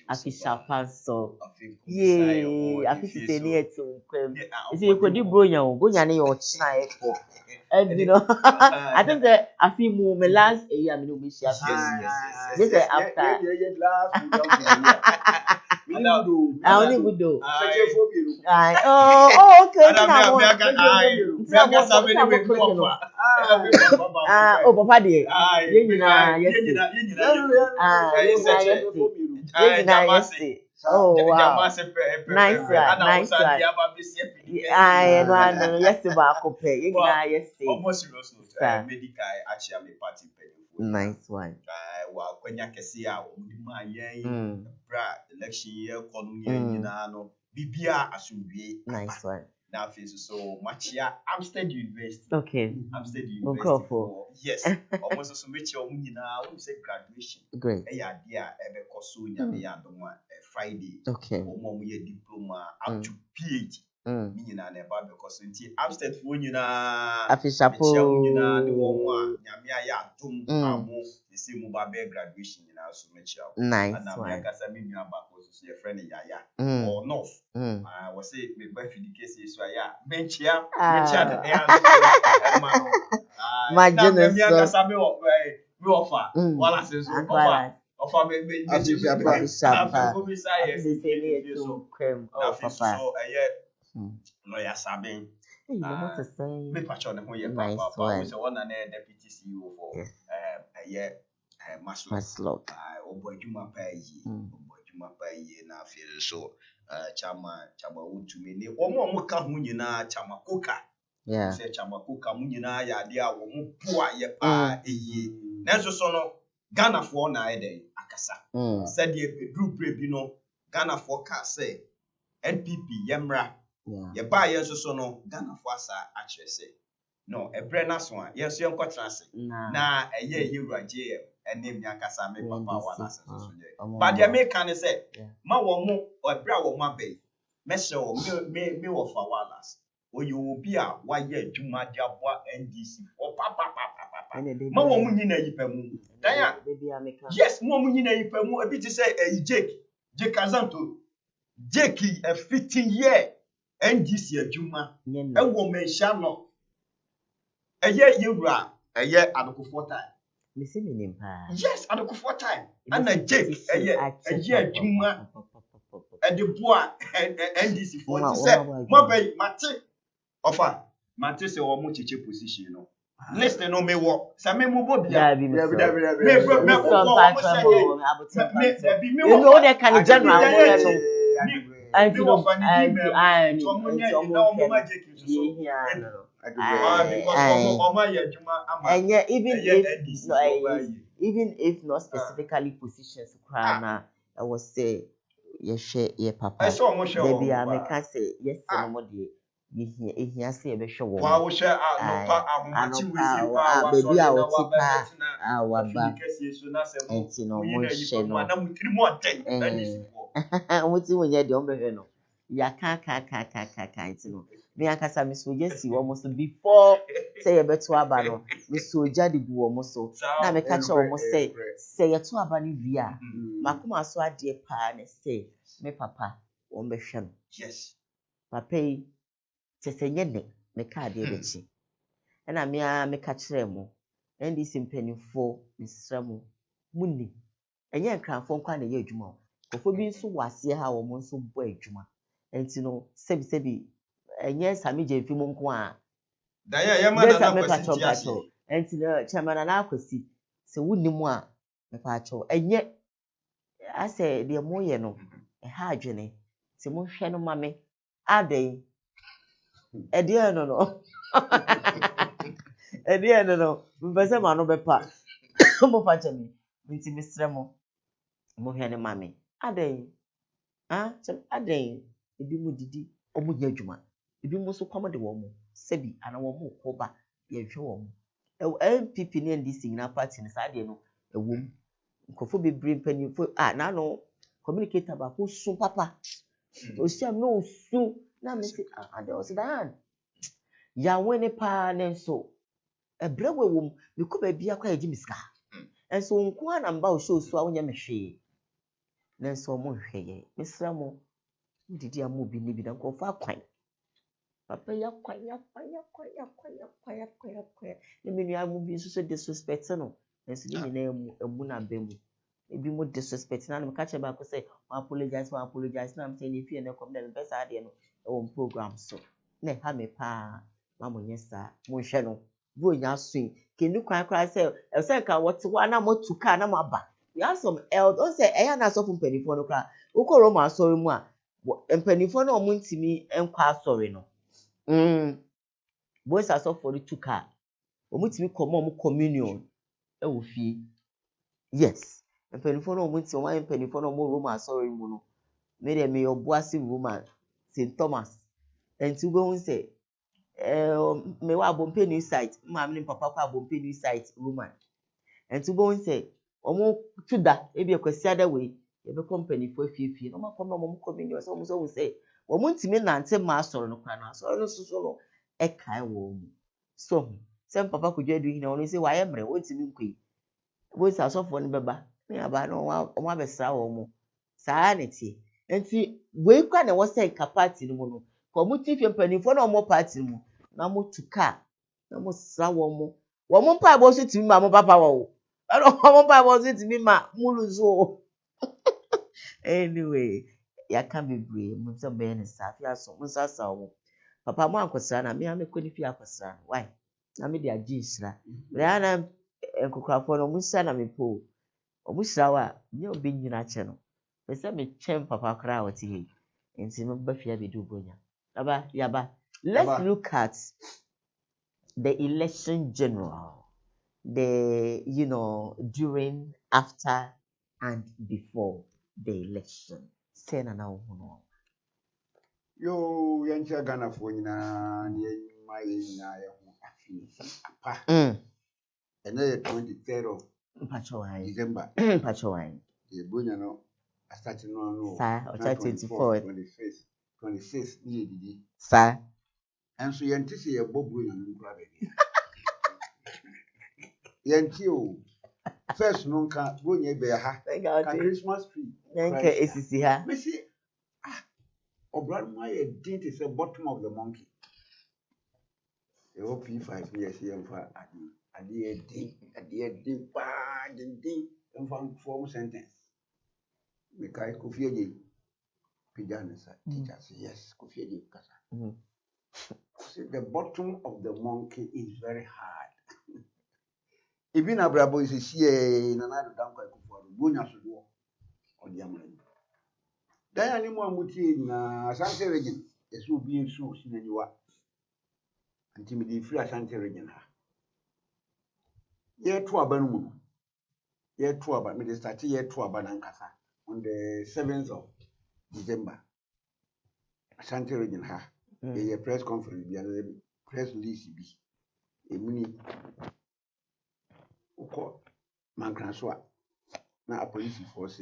Afisha Panso. Yay, Afisha near to Quim. Is it could you Bronya, your child? And you know, I think that I feel more my last year, I mean, we share. Yes, after. I only would do. Oh, okay. Oh, Papa, dear. Yes. Oh, wow. Nice one. I know. Yes, about copay. Yes, almost serious note. Medical actually party penny. Nice one. Well, when you can see our election year, column, no, Bibia Asumbi. Nice one. Now, so much here, Amstead University. Okay. Amstead University. Yes, almost so much your now, say graduation. Great. Yeah, dear, ever Kosunya, Friday. Okay. Or diploma up to PhD. Meaning I never because until Amstead for you na Afishapo, the one, Yamia, Tum, the same mobile graduation in our summature. Nice. And I'm like, I mean, you are back was your friend Yaya or North. I was saying, my wife in the case is why, bench here, my goodness, I offer, while I say, offer me, lawyer Sabin. Me patch on who you papa. So one and deputy CEO for a year Maslow. Obojuma pay na feel so chama would to me. Omo muka munina chama coca. Yeah. Say chama coca munina ya dia wo mu poa ye pa eye. Nanso so no Ghana for na eden akasa. Said ye group bi no Ghana for ka say NPP yemra. Ye buy yes so no Ghana for asa actually say no a brand na so yes you nkotrase na eye yewura JM enem yakasa me papa wala so but the make can say ma wo mo obra wo ma be me se wo me wo fa wala o you will be a wa ye adwuma dia boa NDC o papa ma wo mu nyina yipa mu dan yes mo mu nyina yipa mu e bi ti say Jake Azanto Jake a 15-year NDC adwuma e wo menhia no eye yewura eye adokofo time me see me nim pa yes adokofo time and Jake eye adwuma e de boa NDC for ti say mo be mate offer mate say wo mo chiche position no listen no me wo say me mo bo bia me you know that kind of general even if not specifically positions I was say yes share ye papa baby I make say yes no dey you say be show wo wa wo share anopa ahomachi wesi baby I will tipa waba enti no mo share no na mutiri mo den woti wonye de ombe no ya ka enti no me akasa me so yesi wo mo so before say ye beto aba no me so ja de gu wo mo so na me ka che wo mo say ye to aba ni via makoma so ade pa na say me papa wo be hwe no yes papa yi tesenye ne me ka de be chi na me ka kire mo NDC mpanifo misramu munni enye nkranfo nkwa na ye adwuma kofo bi nso wase ha wo mo nso bo adwuma enti no sebi enye sami jemfi mu nko a da ye ma na kwasi pacho enti no chairman na akwasi se wunni mu a me pacho enye ase de mo ye no ha adwene se mo hwe no mame adai ede no ede no mbese ma no bepa mo facha mi nti misre mo hwe ne mame adai adai ebi mu didi omu nya adwuma ebi mu so kwam de wo mu sebi ana wo mu koba ye hwe wo mu NPP ne NDC na party ne sa de no ewom nkofo bebre mpanifo na no communicator ba ko su papa o sia no su na me se ade o se dan ya wene pa ne so ebre wewom me ko ba bia kwa agi miska enso nko ana mba o show so a wonya me hwe na nso mo hwɛ yɛ mesra mo didi amu bi ni bi na nkɔfo akwan papa ya kwan na me nua mu bi nso so disrespect no nso ni nyina emu na ba mu ebi mo disrespect na me ka kyerɛ ba ko sɛ apologize na am say ne fie na kom na me besa ade no ɛwɔ program so na ha me pa ma mo nyesa mo hwɛ no bro nya so kenu kwan kra sɛ ɛsɛ ka wɔte hɔ na mo tu car na mo aba we have some don't say ɛya na so fun penifo no kra wokɔ Roma asɔre mu a mpanifo na ɔmo ntimi nkɔ asɔre no boys asɔfo no tu car ɔmo ntimi kɔmɔ ɔmo communion ɛwɔ fie yes mpanifo na ɔmo ntimi ɔmo mpanifo na ɔmo Roma asɔre mu no me de me obuase Roma St Thomas enti wo hu sɛ me wa abompe new site ma me papa kwa abompe new site Roma enti wo hu sɛ ɔmo tuda ebi ekwasi ada we ebe company fo afie no ma kom na ɔmo communion so ɔmo so hu sɛ ɔmo ntimi nante ma asɔre no kwa na asɔre no so no ɛkae wɔ mu so sɛ papa kodwa du hina ɔno sɛ wayɛ mmerɛ ɔntimi nkɔi wo sɛ asɔfo no bɛba na aba no ɔmo abɛsra wɔ mo saa ne tie enti wei kwa na wɔsɛ nka party no mu no ko ɔmo tifie mpanifo na ɔmo party mu na mo tu car na mo sra wɔ mo mpa bo so timi ma mo papa wɔ ɛno ɔmo mpa bo so timi ma mo luzo anyway yaka bebree mo sɛ bɛyɛ ne saa fi aso mo nsa sa wɔ papa mo ankɔsra na me ha me kɔ ne fi akɔsra why na me de agye nsira bra na nkokrafo no mo nsa na me po ɔmo hyira wa nye obi nyina kyɛ no pese me twɛn papa kra wɔte hɛ nti me ba fia be do bonya yaba let's look at the election general the during after and before the election say na wo no yo yancha Ghana fo nyina ne yima nyina ya ho afi apa ene 23rd of December pachowan e bonya no asate no sa o 24th 26th ni edidi sa enso yente se ye bobu nya no nkura be yente o first no nka bonya be ha ka Christmas tree nka esisi ha me see Obrad my did is a bottom of the monkey. The OP5 years here for a dear ding, and form sentence. Because Kofi Pijanas teachers, yes, Kofi Kasa. The bottom of the monkey is very hard. Even a bravo is a CA in another downquake for Bunya Sudo or the Amory. Diane Muti na Asante region, as will be so in you are. Until me free Asante region. Year 2 Abanum. Year 2 about me start year 2 Abanankasa on the 7th of December. Asante region ha. A press conference be another press release be. A mini Uko Mankranswa. Na a police force.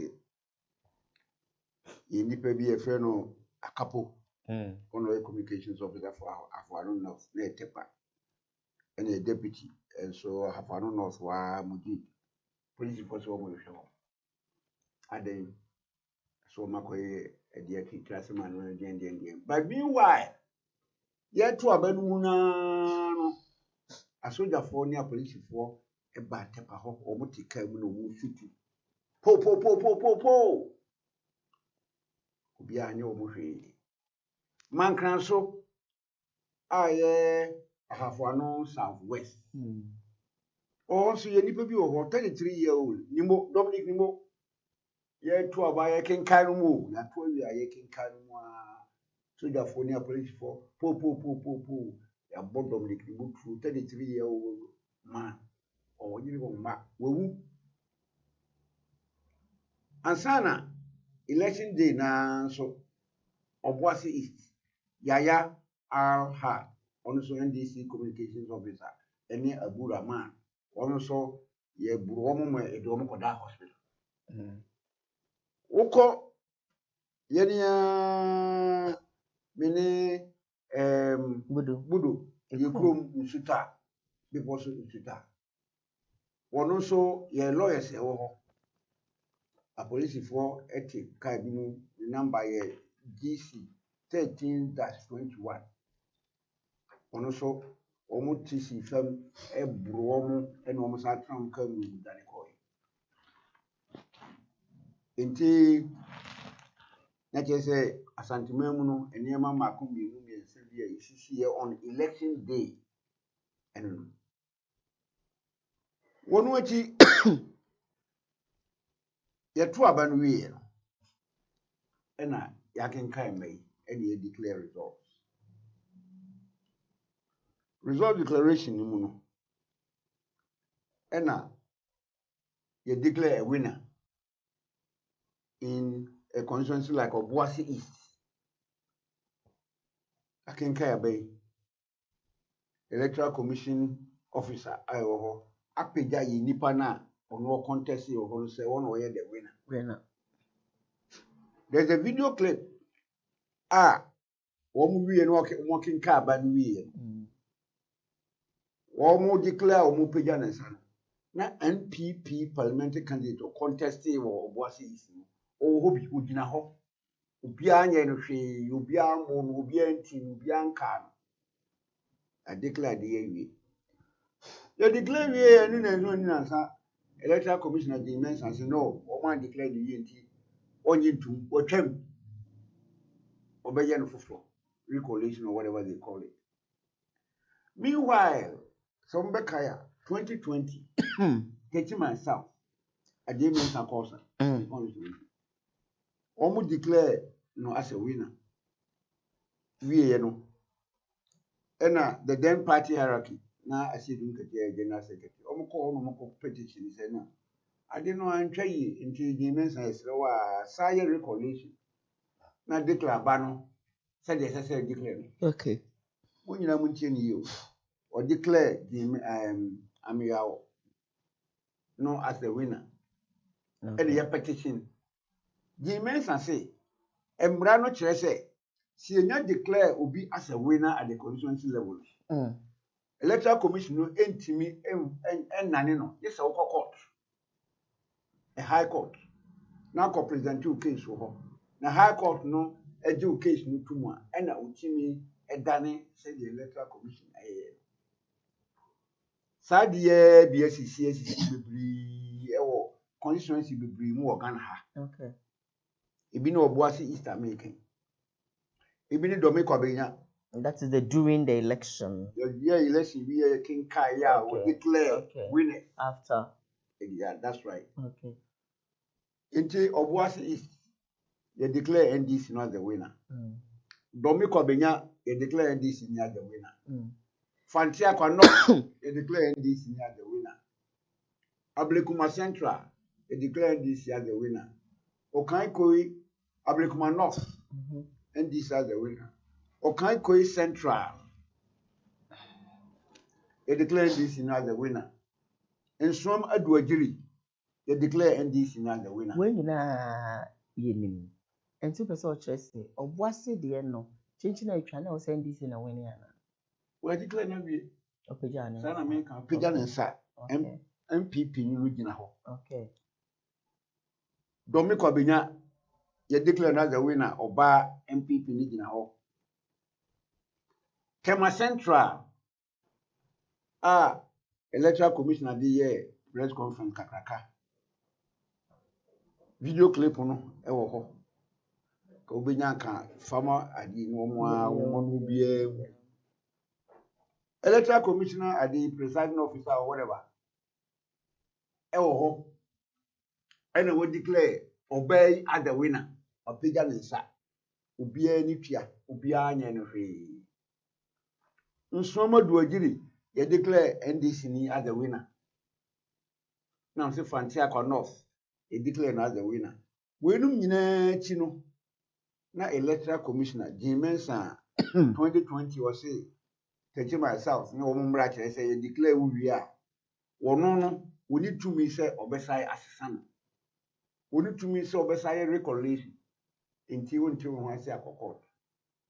You need to be a friend or a couple. One of the communications officer for Afghan North, Netepa, and a deputy, and so Afghan North wa Mujib. Police force over show. And then so Makoy a dear kid classman on the end. But meanwhile, yet to a Benuna a soldier for near police for a bad tepa hop or Mutika no shoot. Po. Be a new movie. Man can so I have one southwest. Also, you need to be over 33-year-old. Nimo Dominic Nimo. Ye to a buyer can carry more. That told you I can carry more. So the phone police for po. Ya bought Dominic Nimo through 33-year-old man. Or you know, ma. And Sana election day na so. Obuasi East. Yaya Al-Had. Also NDC communications officer. Any Abu Rahman. Also, ye Buromo Edomo Koda Hospital. Oko Yenia Mini Budu, you come in Suta, because in Suta. One also, ye lawyers, apolisifoɔ te kaa bi mu ne number yɛ GC 13-21 ɔno nso wɔn te si fam boro wɔn ɛna wɔn san tena wɔn kaa mu dane kɔɛ nti na kyerɛ sɛ asanteman mu no nneɛma mmaako mmienu mmiɛnsa bi a esisi yɛ on election day ɛno no wɔn akyi yɛto aba no wieɛ no ɛna yɛakenkan mma yi ɛna yɛdeclare result declaration no mu no ɛna yɛdeclare a winner in a constituency like Obuasi East. Akenkan aba yi electoral commission officer a ɛwɔ hɔ apagya yi nipa na ɔno contest wɔ hɔ no sɛ ɔno ɔyɛ the winner. There's a video clip wɔn wie no wɔn kenkan aba no wie wɔn declare wɔn pagya ne nsa no na NPP parliamentary candidate or contest wɔ Obuasi East no ɔwɔ hɔ bi ogyina hɔ obiara nyɛ no hwee obiara mo no obiara nti no obiara nka no a declare de yɛwie yɛ declare wie ɛno na ɛno ni nansa electoral commissioner de mention say no wɔn declare de wie nti ɔnye ntum wɔtwam ɔbɛyɛ no foforɔ recollation or whatever they call it. Meanwhile some bɛkae 2020 Techiman South ade mention kɔsa wɔn declare no as a winner wie no ɛna the then party hierarchy na asiedu nkete general secretary wɔn kɔ no wɔn kɔ petition sɛ no ade no antwa yi nti de mention ɛsrɛ wɔ saa yɛ recollation na declare ba no sɛ de sɛ declare no Okay. wɔn nyinaa mu ntie ne yie o declare the Amiyawo no as the winner ɛna yɛ petition the mention say mmara no kyerɛ sɛ si enya declare obi as a winner at the constituency level. Electoral commission no entimi ennane no yes a court a high court na ko present you case wo na high court no eje case no tumu a ena otimi edane say the electoral commission saa de bi asisi bebri ewo constituency bebri mu organ ha. Okay. Ebi na Obuasi East American. Ebi ni Dome Kwabenya. That is the during the election. Yeah, election we are King Kaya will declare winner After. Yeah, that's right. Okay. Into Obuasi East, they declare NDC not the winner. Dome Kwabenya, they declare NDC not the winner. Fantia Kwano, they declare NDC not the winner. Ablekuma Central, they declare NDC as the winner. Okaikoi, Ablekuma North, NDC as the winner. Okaikoi Central, they declare NDC as the winner. And some Adwajiri, they declare NDC as the winner. When you na yenim, and 2% Chelsea, or was it the end no? Changing a channel send this in a winner. Well, declare Navi, Opejana, San American, Pijan and Sa, MPP Nugina. Okay. Domi Kwabenya, you declare as the winner or bar MPP Nugina. Kema Central, Electoral Commissioner the year press conference kakraka. Video clip no ewo ho. Ka obenya ka farmer adi no mo bia. Electoral Commissioner adi presiding officer or whatever. Ewo ho. And we declare obey as the winner. Opija nsa. Obia ni tua, obia anya no hwe. Nsoma duagiri ye declare NDC ni as the winner. Now say Fantia North, they declare as the winner. We no nyina chi no na electoral commissioner Jimensa 2020 was say Techiman South na wo mmra kire say ye declare wo wi a wono no woni tumi say obesai asesa no woni tumi say obesai recollation enti wonti wo ho ase akokɔ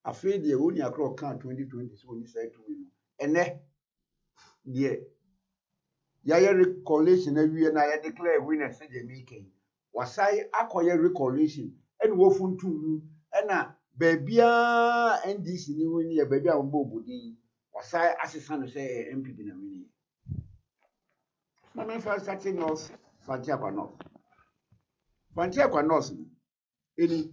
afei de woni akro kan 2020 so woni say tumi no ene de ya recollation na wie na ya declare winner say the making wasai akoye recollation and wo funtu mu na baabia NDC ni woni ya baabia wo obodin wasai asesa no say MPP na wini na first starting North Fantiakwa North any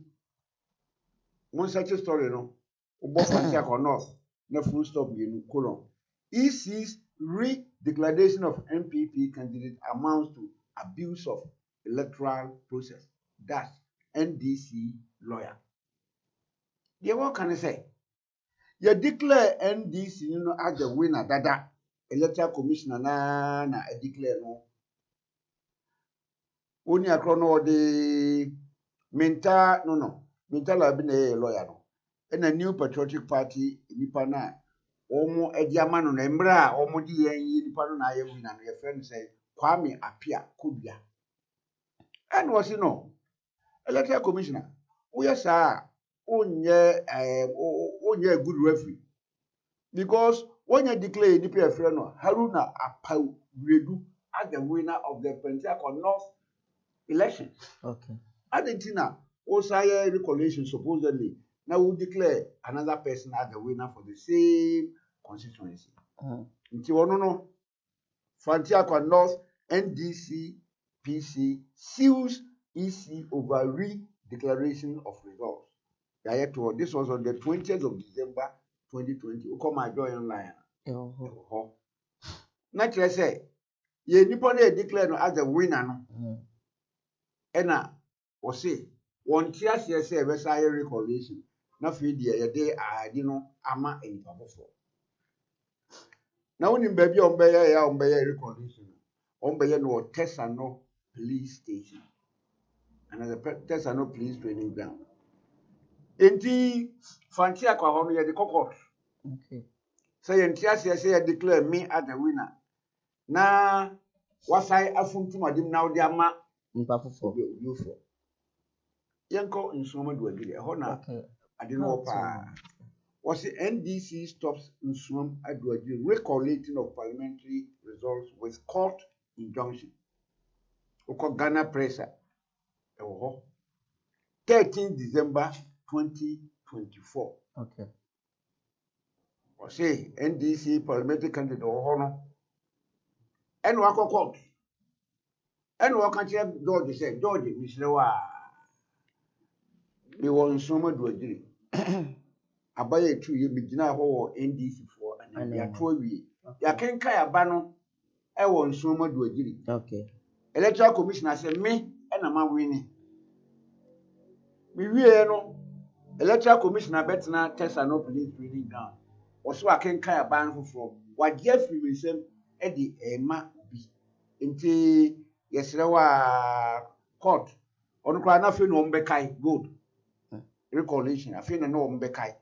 one such story no ubo Fantiakwa North na full stop yenu colon EC's re-declaration of MPP candidate amounts to abuse of electoral process. That's NDC lawyer. Yeah, what can I say? You declare NDC as the winner, dada. Electoral commissioner na declare no. Only a chrono the mental labine lawyer no. And a new patriotic party nipa na omo ediama no na mbra omo di yen nipa no na aye winner no your friend say Kwame Apia Kubia. And was electoral commissioner we say onye a good referee because when you declare nipa friend no Haruna Apau Redu as the winner of the Fantiakwa North election. Okay. Argentina also recollation supposedly now will declare another person as the winner for the same constituency. Nti wono no Fantiakwa North NDC PC sues EC over re-declaration of results. This was on the 20th of December 2020. Come my joy online. Naturally say, ye nipa na declare as the winner no. Ena o say one tia say e be say recollation. Na fi de ye de adi no ama enipa fofo. Na woni baby on be recollation. On be no Tesano police station. And the Tesano police training ground. Enti Fantiakwa ho no ye de court. Okay. Say yentia say declare me as the winner. Na wasai afuntumadim na odi ama Nipa fofo. Yufo. Yanko Nsoma do agree. Ho na ade no pa. Was the NDC stops Nsoma do agree recollating of parliamentary results with court injunction. Oko Ghana pressure. 13 December 2024. Okay. Was say NDC parliamentary candidate no. And wako court. And wako George said, George, Mr. Me won Nsoma do agree. Abaye 2 years begina ho NDC for and ya to wi. Ya kenka ya ba no e won Nsoma do agree. Okay. Electoral commissioner say me e na ma wini. Me wie no electoral commissioner betna Tesano police training ground. Oso akenka ya ba no foforo. Wagye free wisem e di ema bi. Nti yesere wa court. Onu kwa na fe no mbekai good. Recollation afi na no mbekai.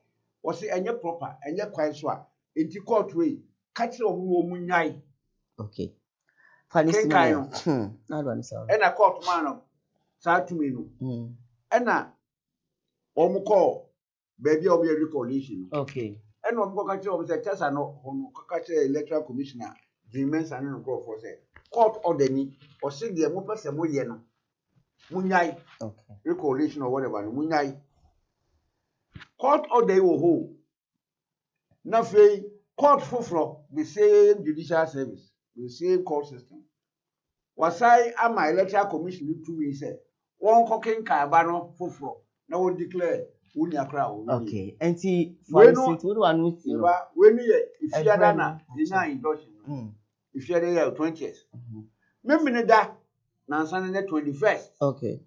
O say enye proper enye kwan so a enti court we catch omu nyai. Okay. Funny scenario. Na do ani say. E na court man no sa tumi no. E na omu call baby omu recollation. Okay. E na omu catch omu say tesa no onu catch electoral commissioner Jimenez and no call for say court order ni o say de mo pese mo ye no. Munyai. Okay. Recollation or whatever no munyai. Court order you hold. Now, court fufro, the same judicial service, the same court system. Was I am my electoral commission to me say, one cooking cabano fufro, now will declare Unia crowd. Okay, and see, for instance, what one with you? When you, if you are done, deny endorsement. If you are there 20th. Remember that, now Sunday 21st. Okay.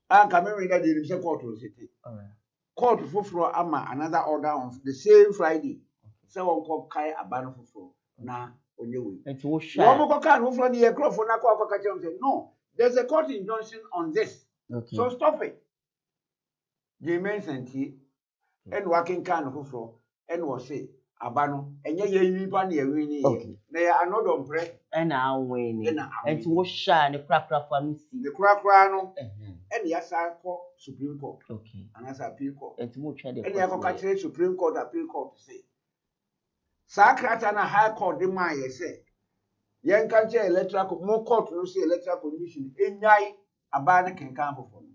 I'm coming that the court will city. All right. Court fufro ama another order on the same Friday. So one called Kai Abano fufro na onyewe. It was shy. One more can fufro the aircraft for Nako Akakacha say no. There's a court injunction on this. Okay. So stop it. Jimenez and T and working can fufro and was say Abano and ye nipa na winning. Okay. They are not on press. And I winning. And it was shy and the crack for me. The crack no. And yes, I call Supreme Court. Okay. And as appeal court. And to try the and you have Supreme Court appeal court to say. Sakrata na high court the man say. Yen can't electoral more court no say electoral commission. Enyai abaa ne kenkan foforɔ no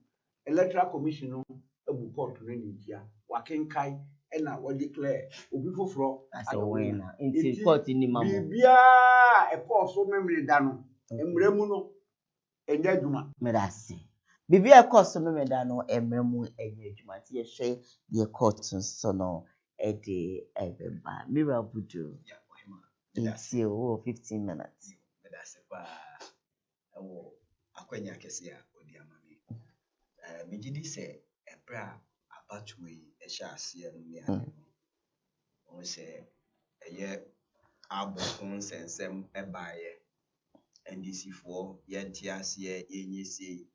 electoral commission no abu court no ne ntia wakenkan ɛna wɔdeclare obi foforɔ as a winner until court ni mamo biribiara ɛkɔɔ so memere da no mmerɛ mu no ɛnyɛ adwuma medase bibi ɛkɔ so memeda no emre mu enye adwuma ti yɛhwɛ the court so no ɛde ɛbɛba mira budu ya ohima it's you 15 minutes medase pa ɛwɔ akwanya kɛse a odi amame megidi sɛ ɛbra abatoɔ yi ɛhyɛ aseɛ no ne ade no sɛ ɛyɛ abɔko nsɛnsɛm ɛbaayɛ NDC foɔ yɛnte aseɛ yɛnyɛsie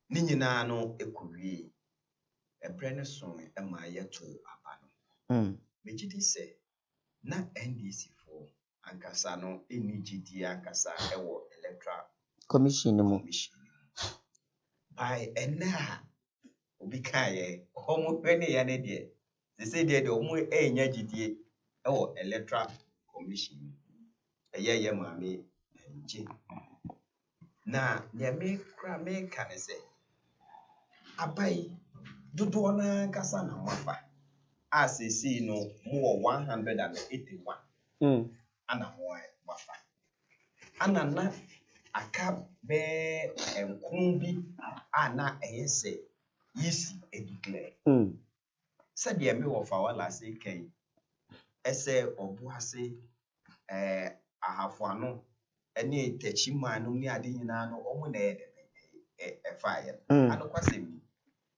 ne nyinaa no ɛkɔwie ɛbrɛ ne so ɛma yɛto aba no megidi sɛ na NDC foɔ ankasa no ɛni gyidie ankasa ɛwɔ electoral commission mu by ɛnɛ a obi kaeɛ ɔmo hwɛ ne yɛ ne deɛ sɛ deɛ ɔmo ɛnya gyidie ɛwɔ electoral commission ɛyɛ yɛ maame gye na deɛ mekura meka ne sɛ abai dodoɔ na ankasa na mafa a sɛsei no mo wɔ 181 ana mo mafa ana na aka bɛɛ nkron bi a na ɛyɛ sɛ yisi declare sɛdeɛ me wɔ fa wala se kan ɛsɛ ɔbo ase ahafoano ɛne tachiman no ne ade nyinaa no ɔmo na ɛyɛ ɛfa yɛ ano kwasɛm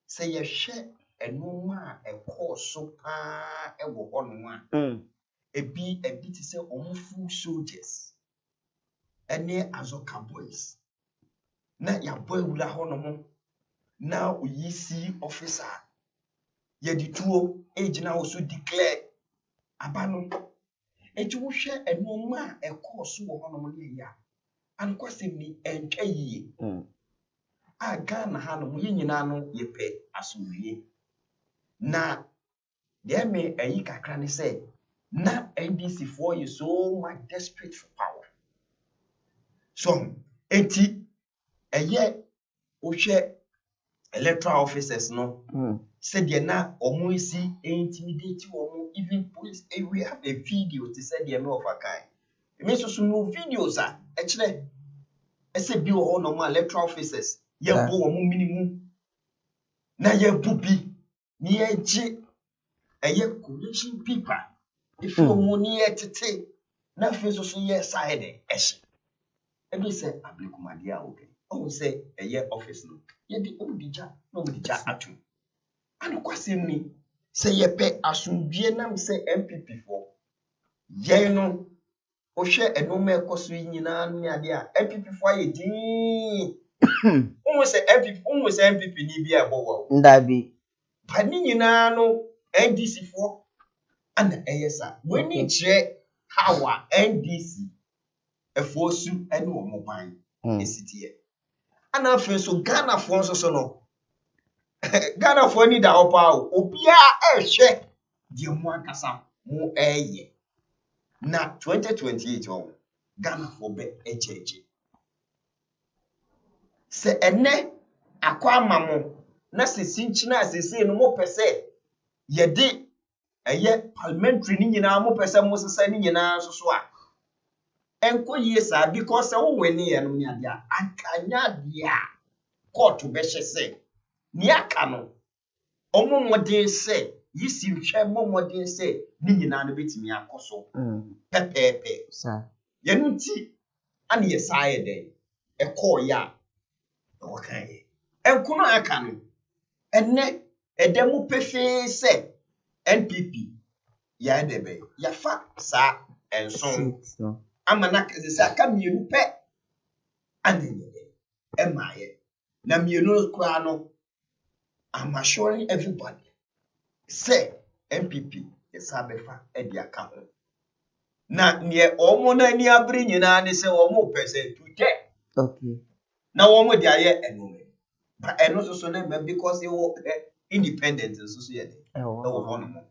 sɛ yɛhwɛ ɛnoma a ɛkɔɔ so paa ɛwɔ hɔ no a ebi te sɛ ɔmo full soldiers ɛne azoka boys na yɛabɔ awura hɔ no ho na oyisi officer yɛde tuo egyina hɔ so declare aba no enti wohwɛ ɛnoma a ɛkɔɔ so wɔ hɔ no mo ne yɛ ano kwasɛm ni ɛntwa yie a Ghana ha no mo yɛ nyinaa no yɛpɛ asomdwie na deɛ me ayi kakra ne sɛ na NDC foɔ yɛ so much desperate for power so enti ɛyɛ wohwɛ electoral officers no sɛdeɛ na ɔmo isi intimidate ɔmo even police we have a video to say deɛ me of a kind me so no videos a ɛkyerɛ ɛsɛ bi wɔ hɔ no mo electoral officers yɛbɔ ɔmo minimum na yɛbu bi ne yɛgye ɛyɛ collation paper efi ɔmo ne yɛtete na afei so yɛ side ɛhyɛ ebi sɛ ablekumadeɛ a okay ɔmo sɛ ɛyɛ office no yɛde ɔmo digya na ɔmo digya ato ano kwasɛm ni sɛ yɛpɛ asomdwie nam sɛ MPP foɔ yɛn no ohwɛ ɛnoma ɛkɔ so yi nyinaa ne ade a MPP foɔ ayɛ din ɔmo sɛ MPP ni bi a ɛbɔ wɔ ndabi ba ne nyinaa no NDC foɔ ana ɛyɛ sa wani kyerɛ how a NDC ɛfoɔ su ɛne ɔmo ban esitiɛ ana afei so Ghana foɔ nso so no Ghana foɔ ni da hɔ paa o obiara ɛhwɛ deɛ mo ankasa mo ɛyɛ na 2028 ɔmo Ghana foɔ bɛ ɛkyɛkyɛ sɛ ɛnɛ akɔ ama mo na sisi nkyina sisi no mo pɛ sɛ yɛde ɛyɛ parliamentary ni nyinaa mo pɛ sɛ mo sesa ni nyinaa so a ɛnkɔ yie saa because wo wani yɛ no ne ade a akanya deɛ a court bɛhyɛ sɛ ne aka no ɔmo mmɔden sɛ yisi hwɛ mmɔden sɛ ne nyinaa no betumi akɔ so pɛpɛɛpɛ sa yɛn nti ana yɛ saa yɛ dɛ ɛkɔɔ yɛ a wɔkan yɛ ɛnkono aka no ɛnɛ ɛdɛ mu pɛfɛɛ sɛ NPP yɛ ɛdɛ bɛ yɛfa saa ɛnson ama na sɛ aka mmienu pɛ ana yɛ ɛma yɛ na mmienu koraa no I'm assuring everybody say MPP yɛsa bɛfa ɛde aka ho na neɛ ɔmo na ani abere nyinaa ne sɛ ɔmo pɛ sɛ tutɛ okay na ɔmo de ayɛ ɛnome ba ɛno so ne mɛ because ɛwɔ independent nso so yɛ de ɛwɔ hɔ no mo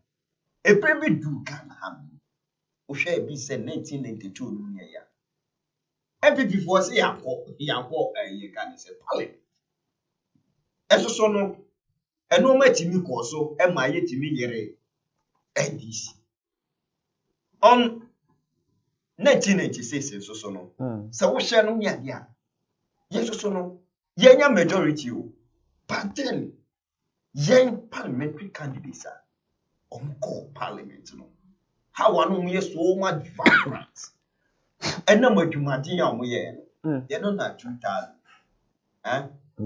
ebere bi du Ghana ha no wohwɛ bi sɛ 1992 no ne ya MPP foɔ sɛ yankɔ ɛyɛ ka ne sɛ parliament Eso so no eno ma timi ko so e ma ye timi yere NDC on 1996 so so no se wo hye no nya dia ye so so no ye nya majority o but then ye parliamentary candidates on go parliament no how one ye so much vibrant ena madwumaden a mo ye no ye no na 2000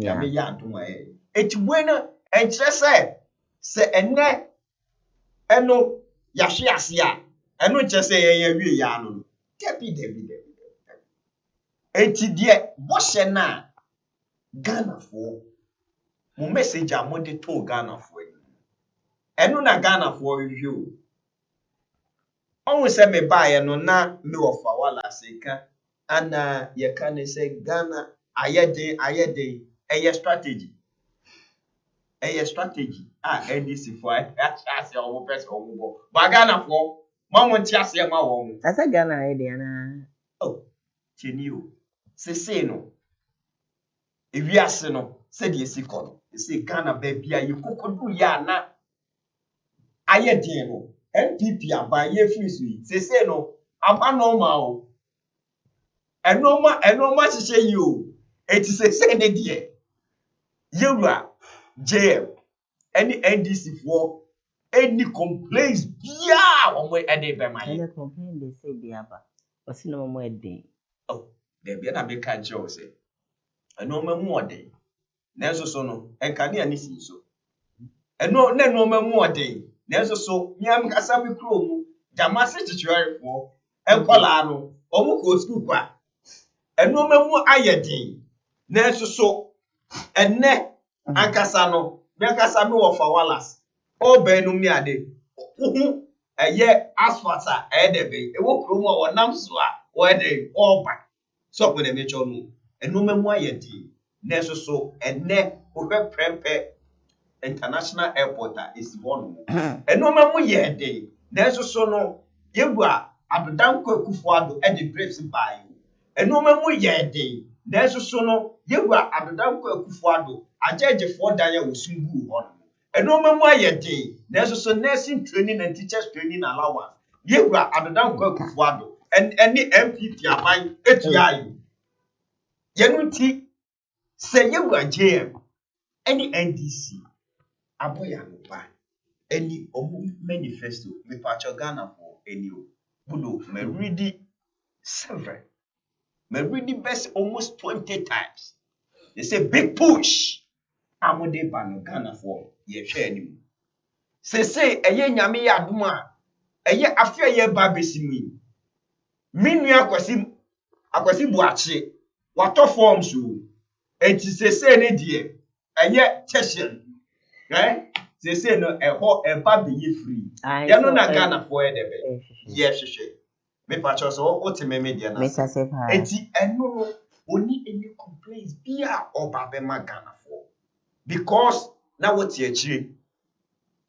ya me ya adoma ye eti wena enkyere se enne eno ya hwe ase a eno kyere se ye wie ya no debi eti de bo hye na Ghana fo mo message a mo de to Ghana fo eno na Ghana fo hwe o onwe se me ba ye no na me ofa wala seka ana ye ka ne se Ghana ayede eye strategy NDC for ase owo person owo bo ba Ghana fo mo nti ase ma wo mo asa Ghana ayede ana oh cheni o se no ewiase no se de esiko no se Ghana ba bia ye kokodu ya na ayede no NPP aba ye free so yi se no aba normal o enoma hihye yi o eti se ne de yewura JM any NDC for any complaints bia omo ede be ma ye complain they say biaba osi no mo eden oh there be na make kan show say enoma mu ode na so no enka ne ani si so enoma mu ode na so miam kasa mi kro mu jamase chichiwarefo enkola no omo ko school kwa enoma mu ayedin na so enne ankasa no menkasa me wo fa walas o benum ni ade uhu eye asphalt edebe ewo kromo o nam so a o ede o ba so pe na me cho no enoma mu ayedin na so enne o hwe prempe international airport is one enoma mu ye de na so no yegua adodanko Akufo-Addo ede briefs by enoma mu ye de na so no yegua adodanko Akufo-Addo ajejefo dan ya osumbu ho no enoma mu ayede na so nursing training and teachers training allowance yegua adodanko Akufo-Addo any MPP aban etuayo yenunti se yegua JM any NDC aboya no ba any omu manifesto me pacho Ghana for any o bulo me read several me read best almost 20 times they say big push amode ba no Ghana for ye hwe anim say eye nyame ya adom a eye afia ye ba besimi minu akwasi buache wato form so enti say ne die eye teshin say no eho eba be ye free ya no na Ghana for e debe ye hwehwe me pacho so o te me dia na enti eno no oni any complaints bia oba be ma Ghana for because na what ye chire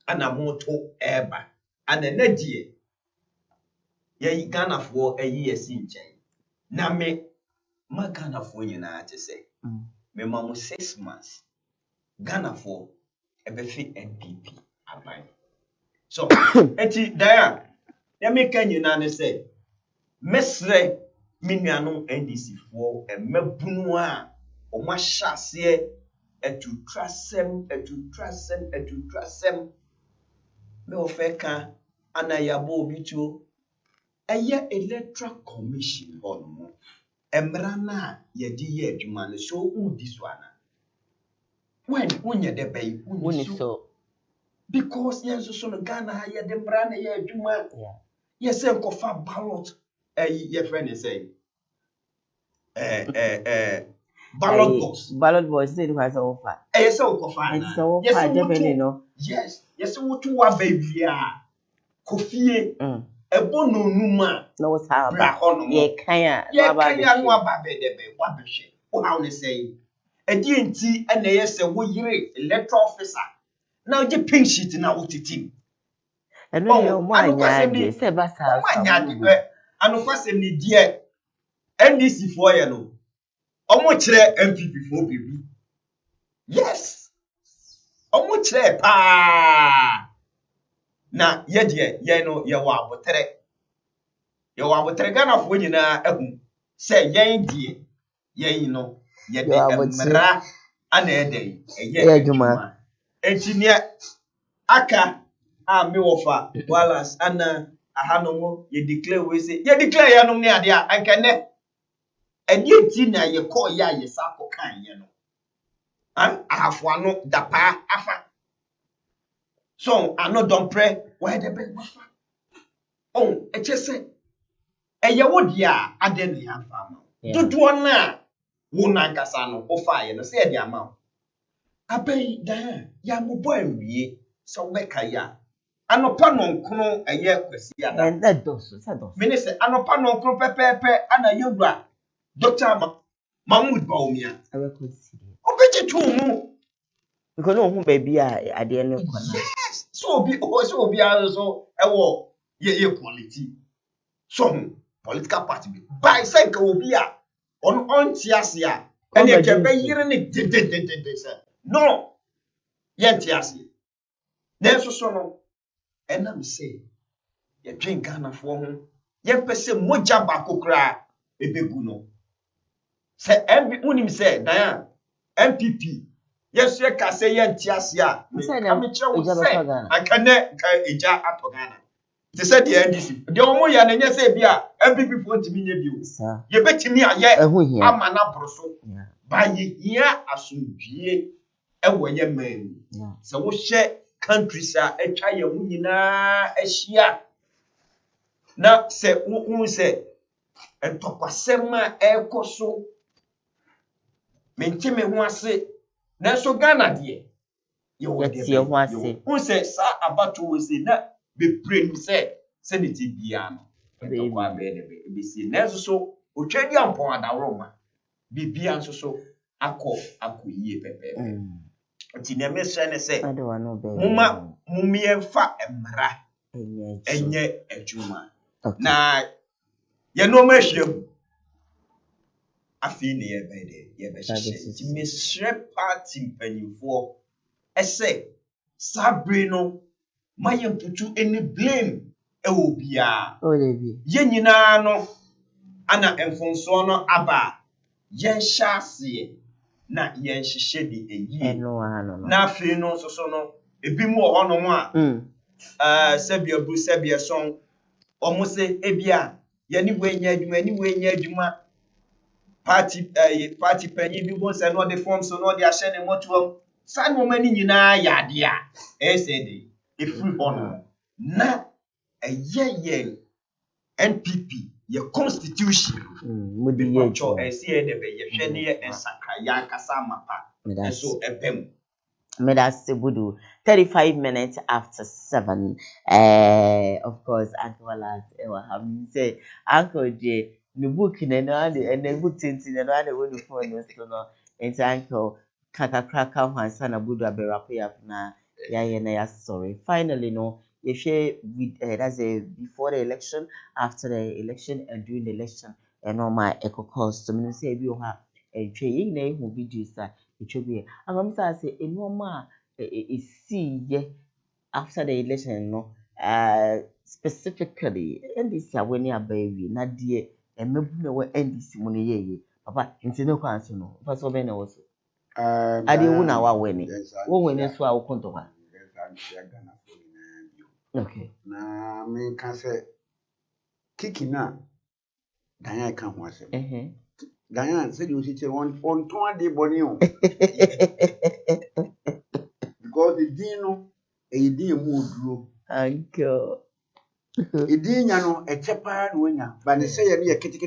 ana moto eba ana na die ye Ghana for eyi esi nchen na me ma Ghana for nyina ate say me ma mo 6 months Ghana for ebefi NPP aban so enti dia ya me kan nyina ne say mesre minuanom NDC for emabunu a o ma hyase etutrasem me ofeka ana yabo obituo eye electoral commission hono emra na yedi ye adwuma no so udi so ana when unye de bay uni so because yenso so no Ghana ha ye de mra na ye adwuma yes enkofa ballot ye friend is say ballot box say do has offer yes enkofa na yes definitely no yes wotu wa baby a kofie ebo no numa no was how bra hono ye kan no aba be de be wa be hwe o how ne say edi enti na ye se wo yire electoral officer na o je pink sheet na wo titim eno ye mo anya se ba sa anokwasem ni die NDC for ye no omo kire MPP for baby yes Omo kyerɛ paa. Na ye de ye no ye wa abotre. Ye wa abotre Ghana fo nyina ahu sɛ yɛn de yɛn no ye de mmara ana eden eye adwuma. Enti ne aka a me wofa Wallace ana ahanomo ye declare we say ye declare ye no ne ade a ankane ɛdeɛ ti na ye call ya ye sa ko kan ye no. An ahafo ano da pa afa. So ano don pray why the big wafa. Oh, eche se eye wo dia ade ne afa ma. Dodo na wo na nkasa no ofa ye no se e dia ma. Abai da ya mo boy wie so we ka ya. Anopa no nkono eye kwasi ada. That does. Me say anopa no nkono pepepe ana yewura Dr. Mahmoud Baumia. I record see. Obeje tu mu. Because no who baby at the end of Yes. So obi also ewo ye quality. Some political party bi. By say ka obi a on tiase a ene ke be yire ne de say. No. Ye tiase. Na so no enam say ye dwen Ghana fo ho. Ye pese moja ba kokra ebegu no. Say unim say dan MPP yes ye ka say ye ntiase a me kire wo say akane ka eja atogana they said the NDC the omo ya na nye say bia MPP fo ntimi nye bio ye betimi aye ama na broso ba ye hia asomdwie ewo ye man se wo hye countries a etwa ye hu nyina ahia na se wo say entokwasem a ekoso mentime ho ase na so Ghana de ye wo de ho ase who say sa abato we say na be pray no say senate bia no entokwa be de be see na so otwadi ampon adawroma bibia nso so akoyie pepe nti na me hye ne say mumie emra enye adwuma na ye no ma hwem afi ne ye be de ye be hye ti mesre party mpanimfo ese sabre no maye mputu any blame ewo bia ye nyina no ana enfonso no aba ye hyase na ye hyehyɛ de eyi na afi no so no ebi mu ho no mo a sebia bu sebia son omo se ebia ye ni we nya adwuma party panyin bi bo se no de form so no de ahye ne moto sa no mani nyina ya ade a said efiri hono na eye NPP ye constitution mudi ye cho de be ye hwe ne ensakra ya kasa mapa so epem me that's budu 35 minutes after 7 of course Uncle Wallace have say Uncle J the book in and the book tintin and one the phone no it's Uncle kakakra wan sana budu aberapo ya na ya sorry finally no you share with that's a before the election after the election and during the election and all my eco calls so me say bi o ha twe na hu videos a twe bi am say enoma see after the election no specifically NDC awani abawi na de emebu na we NDC mo ne yeye papa nti ne kwan so no fa so be na wo so ade wu na wa weni wo weni so a wo konto ha okay na me ka say kiki na dan ka ho asem dan say the osi che on ton ade boni o because the din no e din mu oduro uncle idin nya no echepa na wonya but they say ye kete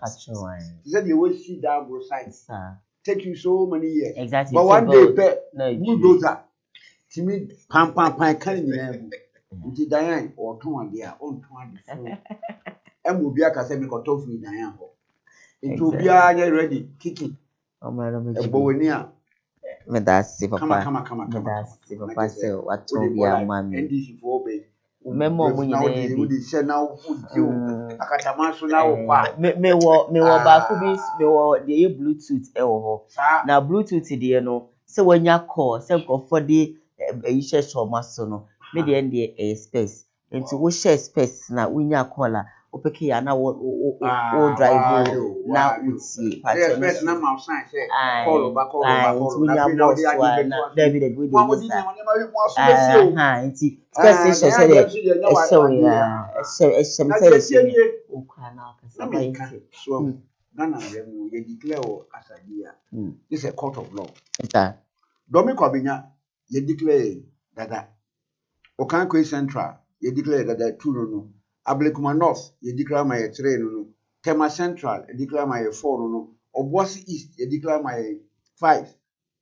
actually say the we see that go side take you so many years exactly but one day bulldozer timi pam kan nyina bu nti dan o ton ade a on ton ade so em obi aka say me ko to free dan ho nti obi a get ready kiki o ma no me ebowani a me da si papa kama me da si papa say what to be a man NDC for be memo mu nyina bi se na udio akatama so na wo kwa me wo ba ko bi me wo de bluetooth e wo ho na bluetooth de no se wanya call se ko for de you share so much so no. Me the end the space. Nti wo share space na wonya call a opeke ya na wo drive na utie Yes, first na ma sign say call over nti wonya boss wa na David we dey use nti space share share e show ya e share me say o kwa na na me ka so Ghana remu ye declare o asadia this is a court of law Domi Kwabenya ye declare dada Okankwe Central ye declare dada 2 no Ablekuma North ye declare my 3 no Tema Central ye declare my 4 no Obuasi East ye declare my 5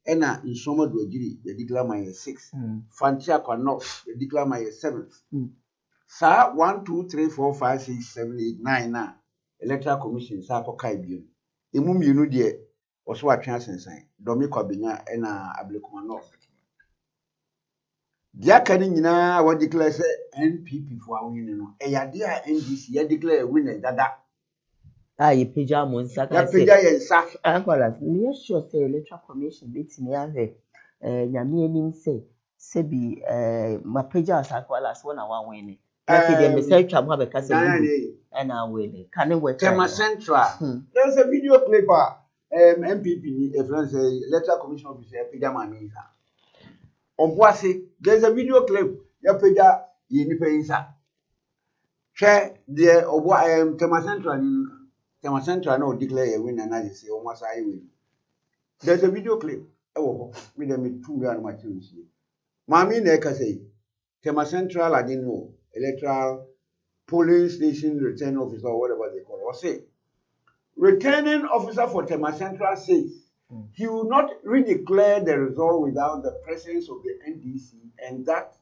Ena Nsoma Dwajiri ye declare my 6 Fantiakwa North ye declare my 7 Sa 1 2 3 4 5 6 7 8 9 na Electoral Commission sa akokai bio emu mienu de oso atwe asensan Domi Kwabenya ena Ablekuma North dia kan nyina wa declare say NPP for awin no e yade a NDC ya declare winner dada ye pija mo nsa ya pija ye nsa ankwala me sure say Electoral Commission betimi ahwe nyame anim say bi ma pija asakwala so na wa win na fi dem say twa mo abeka say and I will can it work Tema Central there's a video clip MPP a friend say Electoral Commission officer pija mami nsa Obuasi there's a video clip ya pija ye nipa nsa hwe de obo Tema Central ni Tema Central no declare a winner na say o masa I win there's a video clip e wo ho me dem tu ya no ma chinsi mami na e ka say Tema Central I didn't know electoral polling station return officer or whatever they call it or say returning officer for Tema Central says he will not redeclare the result without the presence of the NDC and that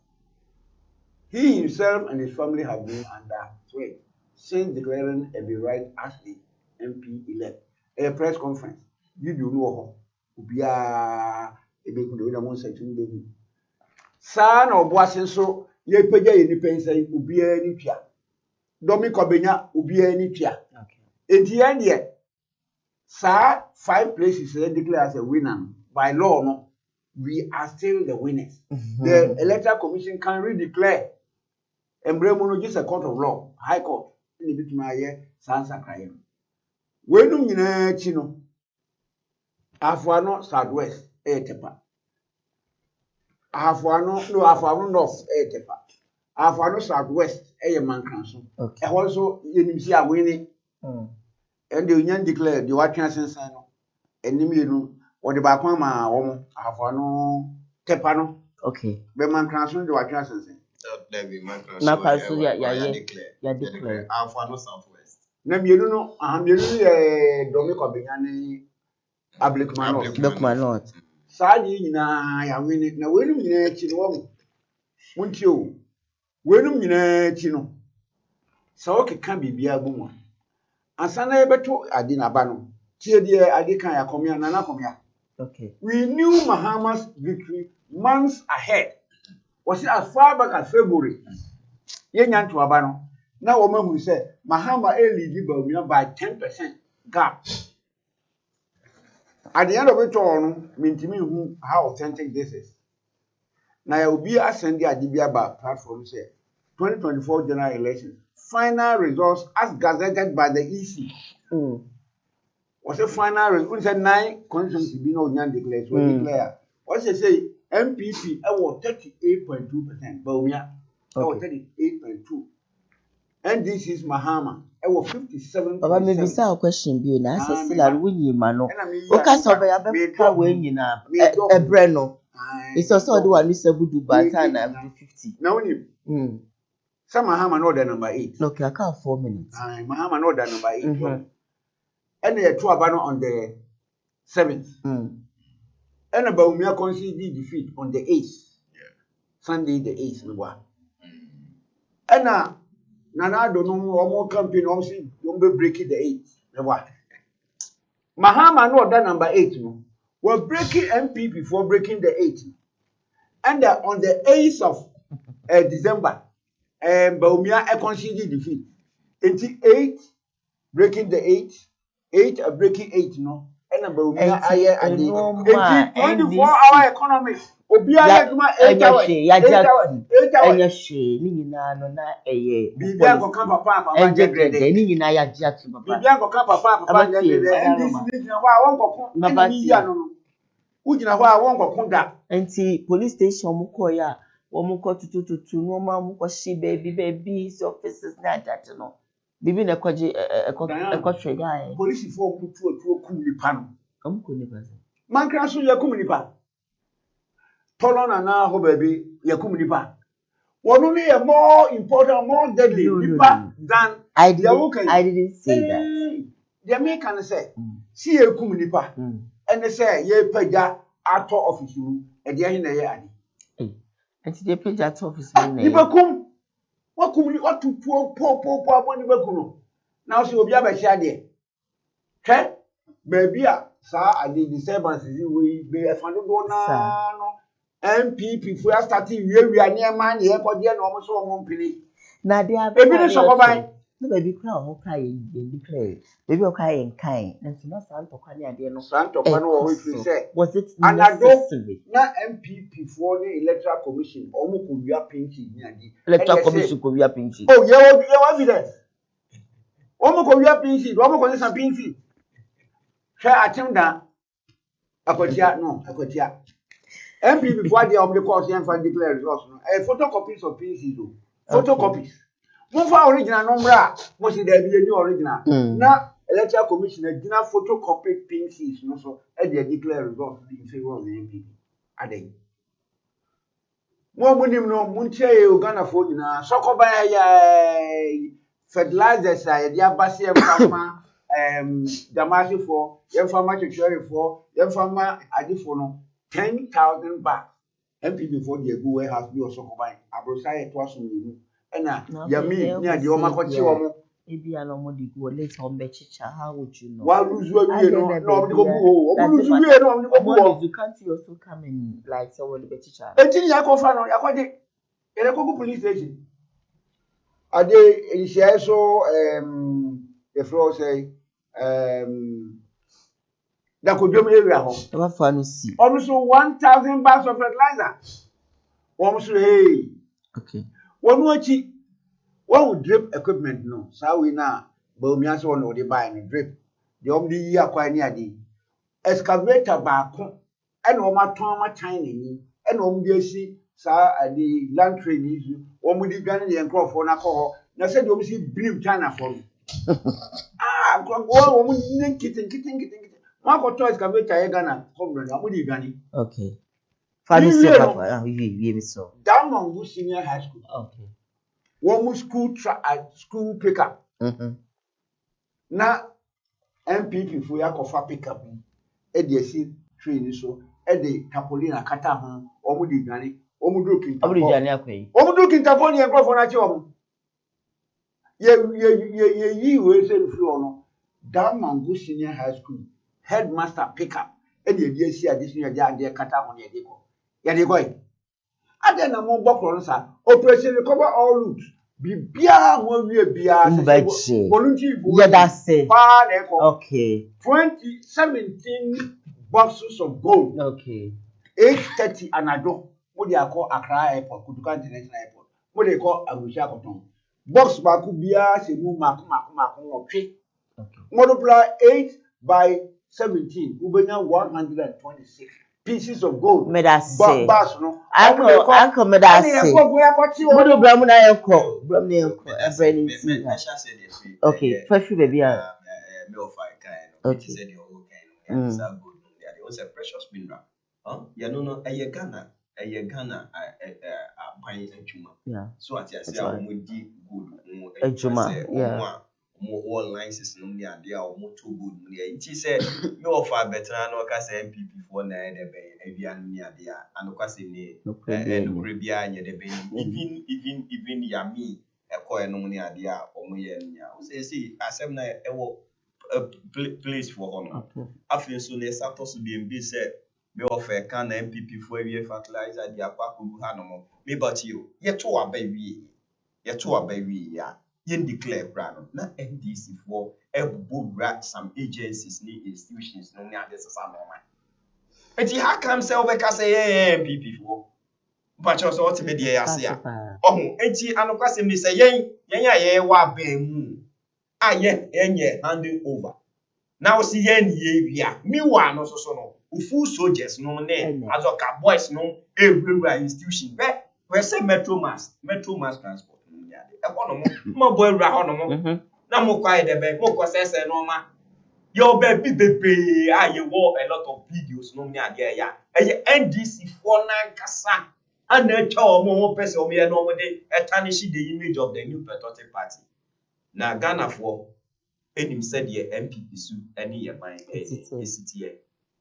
he himself and his family have been under threat since declaring a right as the MP-elect. A press conference. You do know Ubia Ebeku the one section baby. Son of Boasenso, ye peja in the pensa Ubia ni pia. Domi Kwabenya Ubia ni pia. In the end yet. Sir, 5 places declared as a winner. By law, no, we are still the winners. The Electoral Commission can redeclare. Embremono just a court of law, High Court. In the Bitmaye, Sansa Crime. When you chino, Afuano Southwest, Etepa. Afuano North, Etepa. Afuano Southwest, Eyaman Council. And also, you see a winning. And the union declared the watching sense and you or the Bakama or Afano Tepano. Okay. But man transfer the watching sense. Ya declare. Afano Southwest. Now you know, Domi Kwabenya Ablekuma North. Sadi na ya winning. Now when you chino, won't you? When you chino, so can be a woman. Asana ebeto ade na ba no tie de ade kan ya komia nana komia Okay. We knew Mahama's victory months ahead. Was it as far back as February? Yenya to aba no na wo mahu say Mahama lead Bawumia by 10% gap. At the end of it all no mintimi hu how authentic this is. Na ya obi asend ade bia ba platform say 2024 general election final results as gazetted by the EC. Was a final result. 9 constituencies be no yan declare. So declare. What they say MPP about 38.2%. Bawumia about 38.2. And this is Mahama. About 57%. Baba maybe say a question be na say still are winning mano. Oka so be abeka we nyina ebre no. It's also the one who say budu bata na 50. Now him. Some Mahama no the number 8. Okay, I can't 4 minutes. Mahama no the number 8. And the two abano on the 7th. And about Bawumia conceded defeat on the 8th. Sunday the 8th. And Nana don't know more campaign don't be breaking the 8th. Mahama no that number 8 no. We're breaking MP before breaking the 8th. And on the 8th of December, Bawumia conceded defeat. 88 breaking the 8th. 8 breaking 8 no. And Bawumia 24-hour economy. Obi ayeduma 8 hours. 8 hours. 8 hours. Enya she ni nyina no na eye. Bibia go kan papa mama Enje ni nyina ya gye atu papa. Bibia go kan papa nyegede. NDC ni gina ho a won kokon. Na ni ya no no. Wo gina ho a won kokon da. Enti police station mu ko ya. Womu ko tutututu no ma mu ko shi baby officers na that no. Bibi na kwaje ekotwe guy. Police for tutu kum nipa no. Amko nipa. Man kra so yakum nipa. Tolona na ho baby yakum nipa. One me a more important, more deadly nipa than I didn't say that. The American say, see yakum nipa. And they say ye pega ato office you e de hin na ye ani. Enti de page at office me na. Nibakum. What to po aboni bakuno. Now see obi abahia de. Hwe baby a sa ade disturbance we be afando do na no MPP fu starting we ane ma na ye kode na omo so omo mpini. Na de abi. Ebi ne sokoban. No baby cry o cry ye declare. Baby o cry en kind. Na so na san tokwa ne ade no. San tokwa no we fi say. Was it necessary? Na MPP for the electoral commission omo ko wia pinchi ni ade. Electoral commission ko wia pinchi. Oh, ye evidence. Omo ko wia pinchi, omo ko san pinchi. Hwe atem da akotia no, akotia. MPP for the omo the course yan fan declare results no. Photocopies of pinchi do. Photocopies. Mo fa original number mo si da bi ni original. Na electoral commission gina photocopy pinches no so e dey declare results in favor of the MPP. Adey. Mo munim no muntie e Ghana fo nyina sokoban ya fertilizers a dey abase e fama damasi for ye fama chechore for ye fama adifo no 10,000 baht. MPP for the go warehouse bi osokoban abrosa ye to aso yenu. Ena yami ni ade o makochi wo mo ebi ala mo di go later on be chicha. How would you know? Wa luzu awie no no di go bu o luzu wie no di go bu. You can't also come in like someone be chicha. Enti ya ko fa no ya ko de ele ko police station ade ehia so the floor say da ko dwom area ho e ba fa no si almost 1,000 bags of fertilizer almost hey okay one wachi one drip equipment no sa we na ba omi ase won no dey buy no drip the om dey yi akwa ni ade excavator ba ko e na o ma ton ma China ni e na om dey asi sa ade land train yi om dey gane the encrofo na ko ho na say the om si believe China for go om dey kitin ma ko to excavator e Ghana come no om dey gane okay Fanny Papa we so down on senior high school okay one school pickup na MPP for ya kofa pickup e dey si train so e dey tapolina kata ho omu di gane omu do kinta omu di gane akwai omu do kinta fo ni enkrofo na che omu ye yi we se fi ono down Mango Senior High School headmaster pickup e dey si additional ya dey kata ho ni e dey ko ya dey ko ade na mo gbokro no sa operation recover all routes bibia mo wie bia volunteer yeah that's it pa na ko okay 2017 boxes of gold okay 8:30 anado mo dey akọ Accra airport Kutuka International airport mo dey call Abuja Koton box ba ku bia se mu mako otwe okay multiply 8 by 17 ubenya 126 pieces of gold. Me that say. Bass no. Uncle me that say. Mudu bramu na yeko. Bramu na yeko. Everything see. Okay. Fresh baby. Me offer kind. Okay. Said your own kind. It's a good. It was a precious mineral. You know, a Ghana. Buying juma. Yeah. So at yes, yeah, we di good. A juma. Yeah. More all lines is no near there or more too good. She said, no offer better no cast MPP for na the bay, Avian near there, and no cast in the Caribbean, the bay, even Yami, a coin no near there, or me and ya. See, as I'm a place for honor. After soon as Santos to be said, me offer can MPP for a fertilizer, the Apaku Hanomo. Me but you, yet to a baby, yeah. Yen declare brand na NDC for ebu rat some agencies ni institutions no near this some Enti how come say obeka say MPP for but you so what me dey ase a enti anokwase me say yen a ye wa ban mu a ye handing over now see yen ye bia me wa no so no full soldiers no ne azoka boys no everywhere institution be we say metro mass transport no ya de e ko no mo boy ra ho no mo na mo kwa de be mo ko sese no ma your baby bebree a ye wo a lot of videos no me ade ya eye NDC for na kasa and etwa omo person omo ye no omo de tarnish the image of the new patriotic party na Ghana for enim said ye MPP su ene ye ban esiti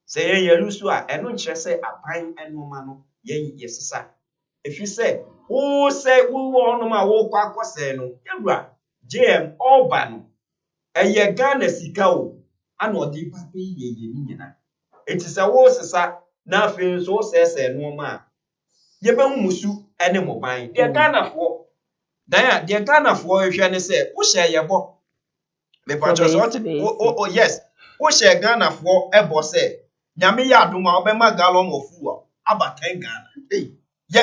say ye lusu a eno nkyere say aban enoma no ye sesa if you say who say who ono ma wo kwa kwase no ewura JM Oba no eye Ghana sika o ana odi pape ye ni nyina enti say wo sesa na afi so sese no ma ye be musu ene mo ban de Ghana for dan de Ghana for ehwe ne say wo hye ye bo me pacho so yes wo hye Ghana for ebo say nyame ya adoma obema gallon of fuel aba 10 Ghana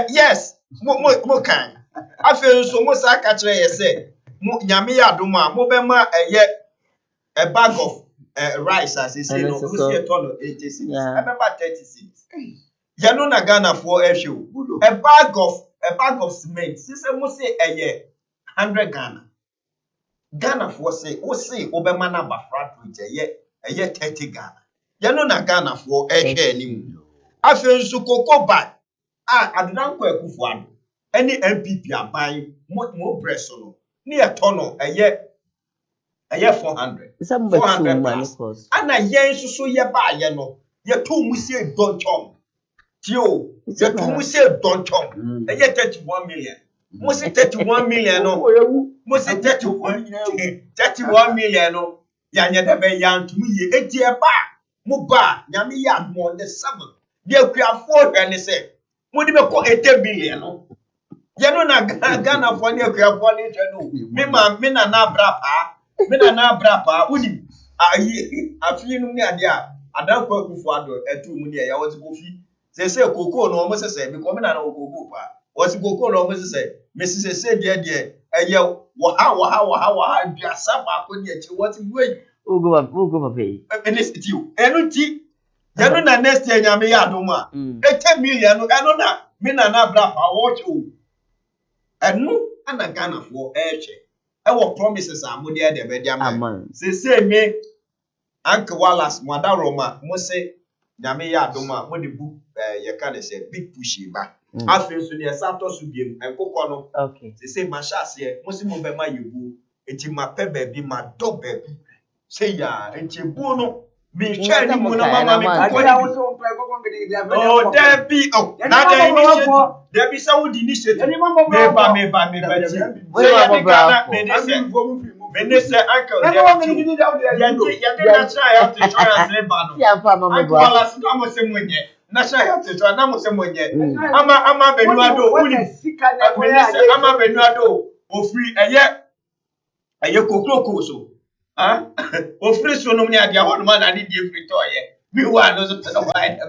yes mo kan afi so mo sa ka kire ye say nyame ya adoma mo bema a bag of rice as you say no we see a ton of 86 remember 36 you know na Ghana for ehwe a bag of cement say mo say 100 Ghana for say o say obema na bafra to je 30 Ghana you know na Ghana for ehwe anim afi nso koko bag adodan kwa Akufo Addo any MPP aban mo press no ni e to no 400 plus ana yen so ye ba ye no ye to mu se donchom tio ye to mu se donchom 31 million mo se 31 million no mo se 31 million no ya nya de be ya ntum ye eti e ba mo ba nyame ya mo the 7 de akuafo hwe ne se mo di be ko 80 billion no ye no na Ghana for ne akuafo ne hwe no me na na bra pa uni ayi afi nu ni ade a adanko Akufo Addo etu mu ne ya wo ti kofi se koko no mo se bi ko me na koko pa wo ti koko no mo se me se de eye wo ha biasa ba ko ni echi wo ti we ugo papa ene sitiu enu ti ye no na next year nyame ya adoma 80 million no enu na me na bra pa wo chu enu ana Ghana for eche ewo promises amode e de be dia man se me Uncle Wallace Mwadaroma mo se nyame ya adoma mo de book ye ka de say big push ba afi so ne sato so biem enkokọ no se ma shase mo se mo be ma yebu enti ma pe ba bi ma do ba bi se ya enti bu no mi hwe ni mo na mama mi ko ya wo so pe kokon gidi there be na the initiative there be some initiative me ba ti se ya bi Ghana me say uncle ya na try out to try and say ba no ya fa mama ba la so mo se mo nye national health to na mo se mo nye ama benuado uni ama benuado ofri eye kokroko so ofri so no me ade ho no na need dey free to ye mi wa no so no why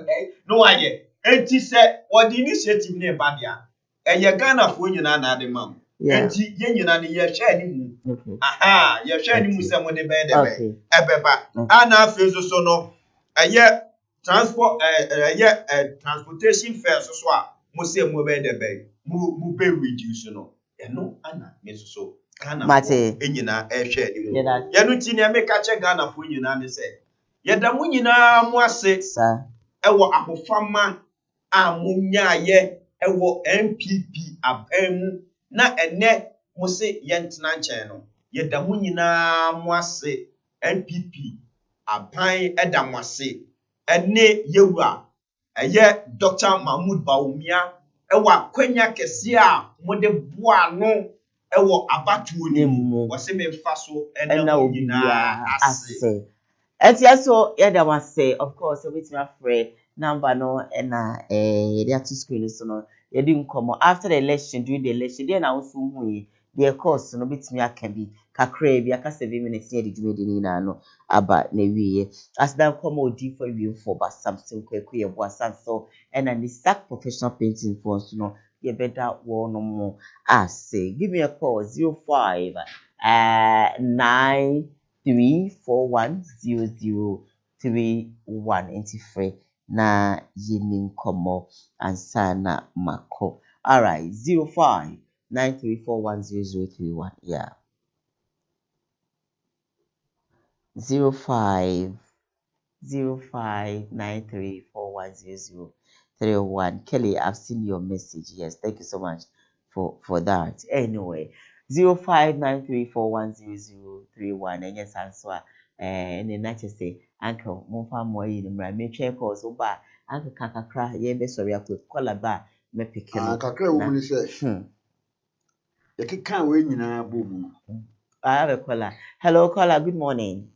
no why enti say what the initiative na ba dia eye Ghana fo nyina na ade mam enti ye nyina ne ye hwe ani mu ye hwe ani mu se mo de be de be ebeba ana afi so no eye transportation fares so a mo say mo be de be mo be reduce no eno ana me so Ghana enyina ehwe ani mu ye no ti ne me ka che Ghana fo nyina ne say ye da mo nyina mo ase ewo ahofama a mo nyaaye ewo MPP abamu na ene mo se ye ntena nchen no ye da mo nyina mo ase MPP aban eda mo ase ene yewura eye Dr. Mahmoud Bawumia ewa kwanya kese a mo de boa no ewo abatuo ni mu wo se me mfa so ene mo nyina ase etiaso ye da wase of course obetimi afre number no na ye dey to screen so no ye di nkomo after the election during the election dey na wo so hu ye the course no betimi aka bi kakra bi aka 7 minutes ne de dwumadi ni na no aba na wiye asda come odi for wi for ba something kwaku ye bo asanso and the sack professional painting for so no ye better one no more ase give me a call 05 93410031 into free na yini komo ansana mako. All right, 0593410031. Yeah. 0593410031. Kelly, I've seen your message. Yes, thank you so much for that. Anyway, 0593410031. And yes, answer. And then I just say, Uncle, Monfa Moy, the Mrammy Checkos, Oba, Uncle Kakakra, Yebe, sorry, I could call a bar, me pick kakra wo mu ni sɛ yɛkeka wei nyinaa bɔ mu I have a caller. Hello, caller. Good morning.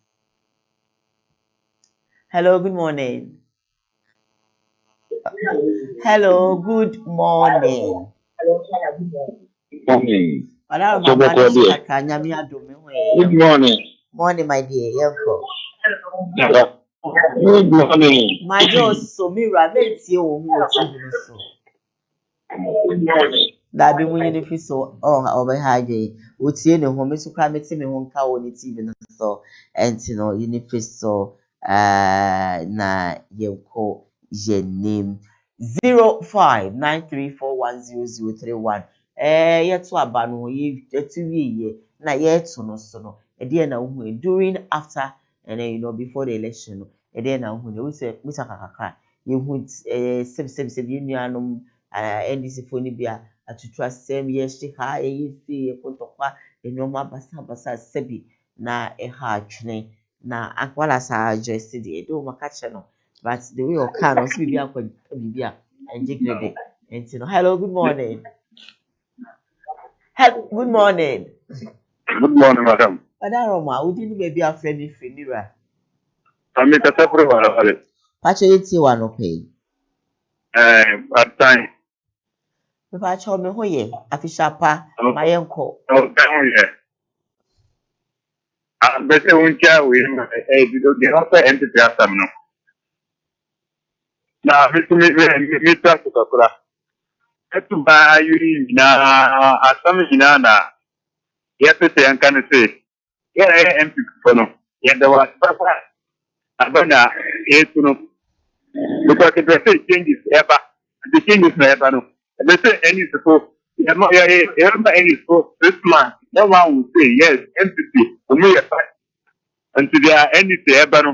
Hello, good morning. Hello, good morning. Morning. Good Good morning. morning, my dear. Yelko. Good morning. My dear, so Mira, let's see you. So. Good morning. That be when you so over high. Would see no home to cry me me home cow on it even so and you know you so na yelko your name 0593410031 yet to abano ye to ye na yet to no so no na during after and then you know before the election na we say Mr. Kakaka you would seb you know NDC for Nibia atutu asɛm yɛhye ha yɛsi yɛkotɔkwa nneɛma basa sɛbi na ɛha atwene na akwala saa address deɛ ɛde wɔn aka kyerɛ no but the way ɔka no ɔsi biribi akɔ biribi a ɛngye grede nti no hello good morning good morning. Good morning, madam. Adaroma wodi ni baabi afrɛ mi firi Mira. Ami kasa fure wala wale. Pakyɛ yɛtie wa no pɛyi. At time. Mepakyɛ me ho yɛ afishapa ma yɛnkɔ. Bese uncha we the offer entity asam no. Na me trust kakura. Etu ba yuri na asam ina na yɛpɛsɛ yɛnka no sɛ yɛyɛ mp fo no yɛda wɔ asepapa abana yɛtu no because ɛpɛ sɛ changes ɛba the changes na ɛba no ɛpɛ sɛ ɛnis fo yɛma ɛnis fo this month na one will say yes mpp ɔmo yɛ fa nti deɛ ɛnis ɛba no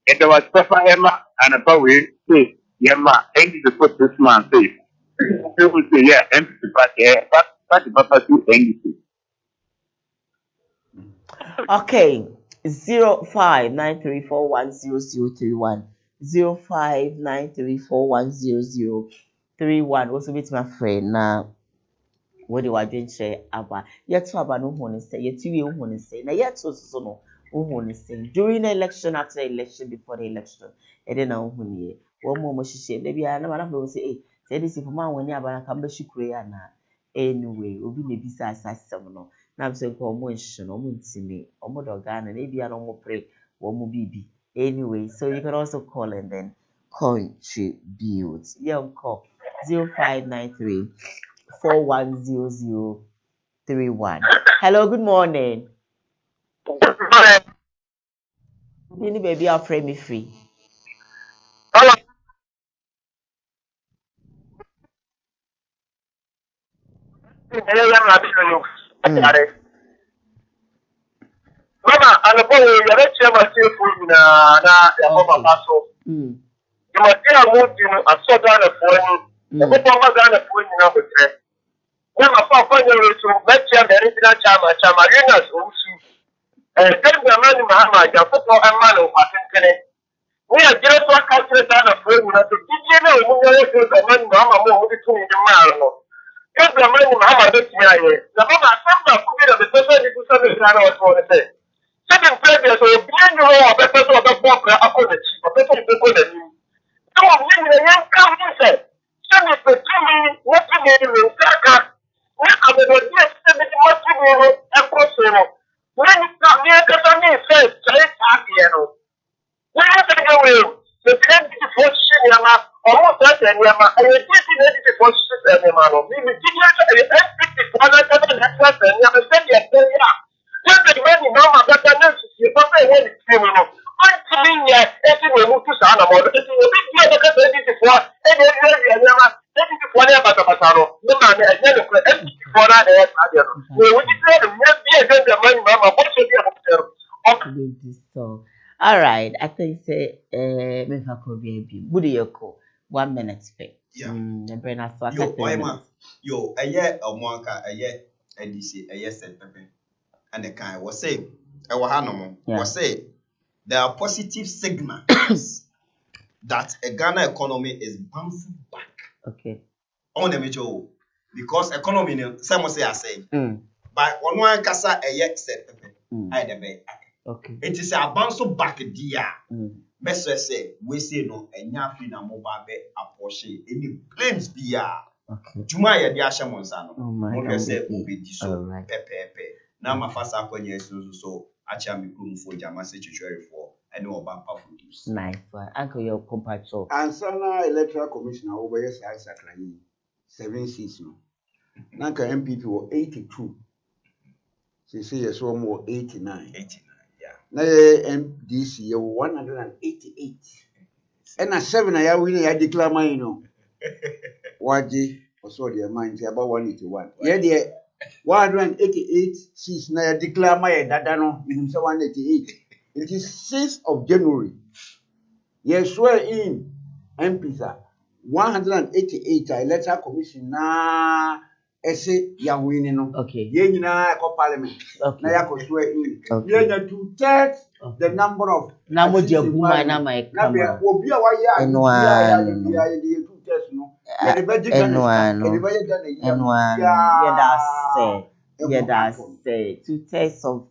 yɛda wɔ asepapa ɛma anapa wei sɛ yɛma ɛnis fo this month sɛ people say yeah mpp party papa to ɛnis. Okay, 0593410031 0593410031 also meet my friend now. What do I drink share aba? Yet to aba no one say yet you one say na yet to so no one say during the election, after the election, before the election and then now one more share maybe I never say hey say this if man when you aba can be shukre na anyway obi na bisa asasem no na so ko mo nhye no mo ntimi omo do Ghana na bia no mo pray wo mo bibi anyway so you can also call and then contribute call 0593410031. Hello, good morning. Any baby are frame me free. Hello. Mama, and the boy, you're not sure my telephone na Papa so. You must tell me you I saw down the phone. The Papa down the phone now with her. When my papa you to bet you the original chama Yunas also. Then the man Muhammad, your football and man of Patrick. We are just one country down the phone. You know, to teach you know who you are the man Muhammad who is doing the man. If the man Muhammad is here, the Mama some of the person who said the Ghana was for the same. Second previous, so being the law of the person of the book, upon the chief, a person who go to you. Some of them, the young country said, some of the two what to do in Saka, what are the yes, what to do, and Kosovo. When did it for system, man. Maybe teachers for another national and never said yes. Just the money now, but the nurse is your papa when it's criminal. I'm telling you, everything will move to Sana. It will be the other case for any never. That is for never to Pasano. No man, I never could for that. We would declare the money, Mama. What should be a so, all right. I think say, me could be Woody Yoko. 1 minute fit. Yeah. Yo, a year or monka, a year, and DC, a year said Pepe. And the kind was say, was say, there are positive signals that a Ghana economy is bouncing back. Okay. On the major, because economy, some say I say, but one casa a year said Pepe. I the okay. It is a bounce back, dear. Messer say, we say no, and yafi na mobile a Porsche, any claims be ya. Okay. Juma ya diasha Monsano. Oh my God. Say, Ubi so, pepe. Now my first acquaint so, actually, room for Jama Secretary for, and no about produce. Nice one. Uncle, your compact so. And Sana Electoral Commissioner over here, Sakrani, 7 seats. Nanka MPP were 82. She say yes, one more 89. 89. Na MDC you 188 and a 7 I win I declare mine no waji also the mind about 181 yeah the 188 6 na declare my dada no you say 188 it is 6th of January you swear in MPSA 188 electoral commission na ese ya win no okay ye nyina ko parliament okay na ya ko swear in ye na 2/3 the number of na mo je buma na my camera na obi a wa ya eno an ya de 2/3 no ye de be eno an yeah that's say 2/3 of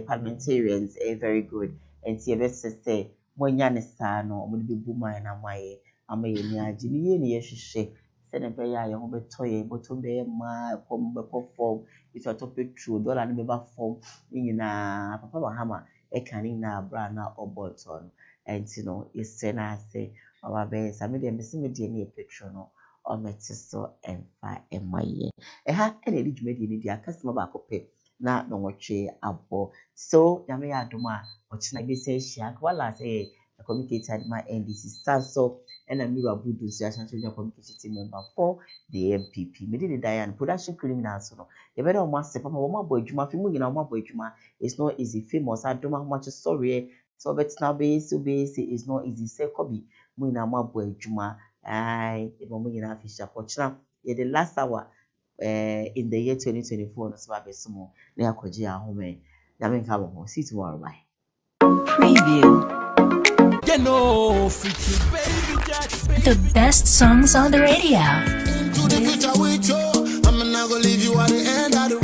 parliamentarians very good and see best say mo nya ne sa no mo de buma na mai amaye ni agi ni ye ne ye hwehwe sene be ya ye ho beto ye bottom be ma kom be perform it to petrol dollar ni be ba form nyina papa bahama e kan na bra na oboton and yesena say our be sa me de me petrol no o meti so emfa emaye ha ene di dwumadi ni dia customer ba kope na no nwotwe abo so ya me ya adoma o china be say hia wala say communicated my NDC so and a mirror budu social communication team member for the MPP. Me did Diane production criminals no. You better master papa wo mabo adwuma fi mu nyina wo mabo adwuma. It's not easy famous adoma much sorry. So but now be it's not easy say kobi mu nyina mabo adwuma. Ai e mo nyina fi sha pochna. The last hour in the year 2024 no so ba besumo na yakoje ahome. Na me nka wo see tomorrow bye. Preview. The best songs on the radio. Into the future with